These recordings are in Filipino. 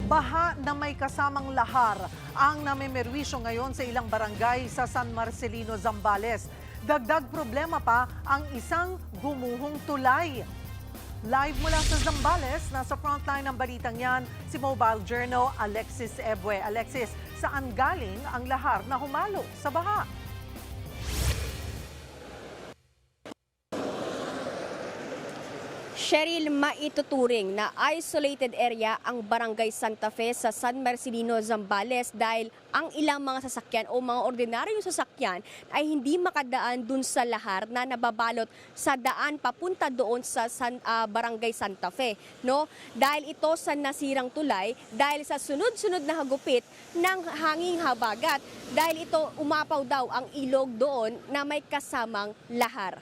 Baha na may kasamang lahar ang namimerwisyo ngayon sa ilang barangay sa San Marcelino, Zambales. Dagdag problema pa ang isang gumuhong tulay. Live mula sa Zambales, nasa frontline ng balitang yan, si Mobile Journal Alexis Ebue. Alexis, saan galing ang lahar na humalo sa baha? Cheryl, maituturing na isolated area ang Barangay Santa Fe sa San Marcelino, Zambales dahil ang ilang mga sasakyan o mga ordinaryong sasakyan ay hindi makadaan dun sa lahar na nababalot sa daan papunta doon sa Barangay Santa Fe. No? Dahil ito sa nasirang tulay, dahil sa sunod-sunod na hagupit ng hanging habagat, dahil ito umapaw daw ang ilog doon na may kasamang lahar.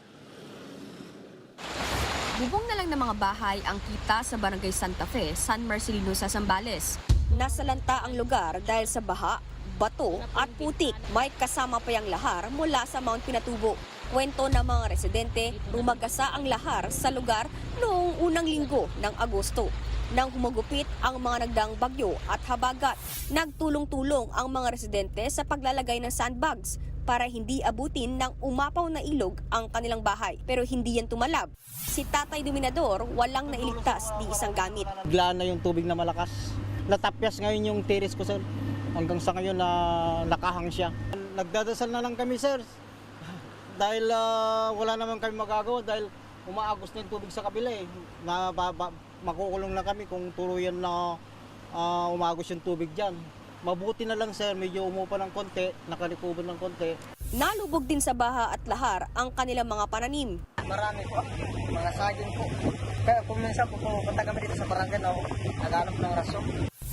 Bubong na lang ng mga bahay ang kita sa Barangay Santa Fe, San Marcelino sa Zambales. Nasalanta ang lugar dahil sa baha, bato at putik. May kasama pa yung lahar mula sa Mount Pinatubo. Kwento ng mga residente, rumagasa ang lahar sa lugar noong unang linggo ng Agosto. Nang humagupit ang mga nagdaang bagyo at habagat, nagtulong-tulong ang mga residente sa paglalagay ng sandbags para hindi abutin ng umapaw na ilog ang kanilang bahay. Pero hindi yan tumalab. Si Tatay Dominador walang nailigtas di isang gamit. Bigla na yung tubig na malakas. Natapyas ngayon yung terrace ko, sir. Hanggang sa ngayon na nakahang siya. Nagdadasal na lang kami, sir. Dahil wala naman kami magagawa dahil umaagos na yung tubig sa kabila eh. Makukulong na kami kung tuluyan na umagos yung tubig dyan. Mabuti na lang, sir, medyo umupa ng konti, nakalikuban ng konti. Nalubog din sa baha at lahar ang kanilang mga pananim. Marami po, mga saging po. Kaya kung minsan po pupunta kami dito sa barangay na naghanap ng rason.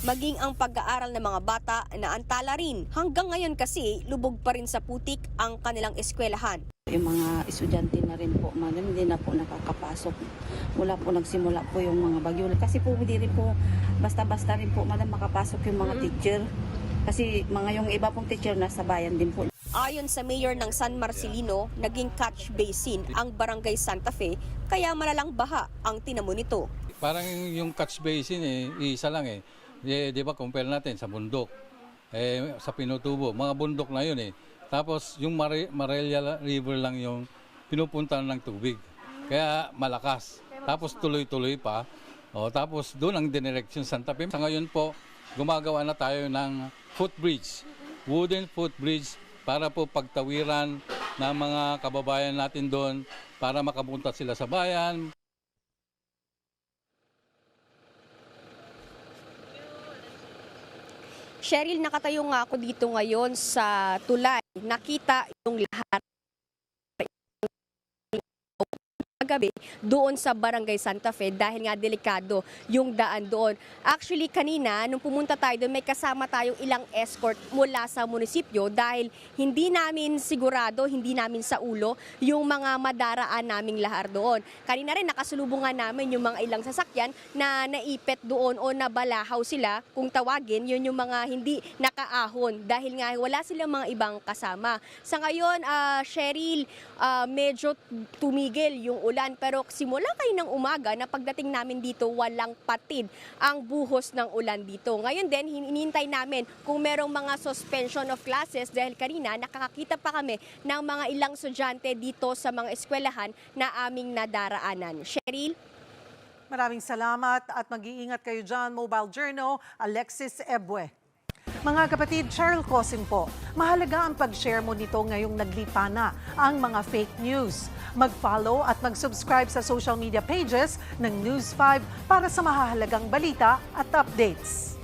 Maging ang pag-aaral ng mga bata na antala rin. Hanggang ngayon kasi lubog pa rin sa putik ang kanilang eskwelahan. Yung mga estudyante na rin po, madam, hindi na po nakakapasok. Wala po nagsimula po yung mga bagyo. Kasi po hindi rin po basta-basta rin po, madam, makapasok yung mga teacher. Kasi yung iba pong teacher nasa bayan din po. Ayon sa mayor ng San Marcelino, naging catch basin ang Barangay Santa Fe, kaya malalang baha ang tinamo nito. Parang yung catch basin isa lang eh. Di ba compare natin sa bundok, sa Pinatubo, mga bundok na yun eh. Tapos yung Marella River lang yung pinupuntahan ng tubig. Kaya malakas. Tapos tuloy-tuloy pa. Tapos doon ang dinireksyon Santa Fe. Sa ngayon po, gumagawa na tayo ng footbridge, wooden footbridge para po pagtawiran ng mga kababayan natin doon para makapunta sila sa bayan. Cheryl, nakatayo nga ako dito ngayon sa tulay. Nakita yung lahat gabi doon sa Barangay Santa Fe dahil nga delikado yung daan doon. Actually, kanina, nung pumunta tayo doon, may kasama tayong ilang escort mula sa munisipyo dahil hindi namin sigurado, hindi namin sa ulo yung mga madaraan naming lahar doon. Kanina rin, nakasulubungan namin yung mga ilang sasakyan na naipit doon o nabalahaw sila, kung tawagin, yun yung mga hindi nakaahon dahil nga wala silang mga ibang kasama. Sa ngayon, Cheryl, medyo tumigil yung ulan pero simula kayo ng umaga na pagdating namin dito walang patid ang buhos ng ulan dito. Ngayon din hinihintay namin kung merong mga suspension of classes dahil kanina nakakakita pa kami ng mga ilang estudyante dito sa mga eskwelahan na aming nadaraanan. Cheryl? Maraming salamat at mag-iingat kayo dyan, Mobile Journal, Alexis Ebue. Mga kapatid, Cheryl Cosim po, mahalaga ang pag-share mo nito ngayong naglipa na ang mga fake news. Mag-follow at mag-subscribe sa social media pages ng News 5 para sa mahahalagang balita at updates.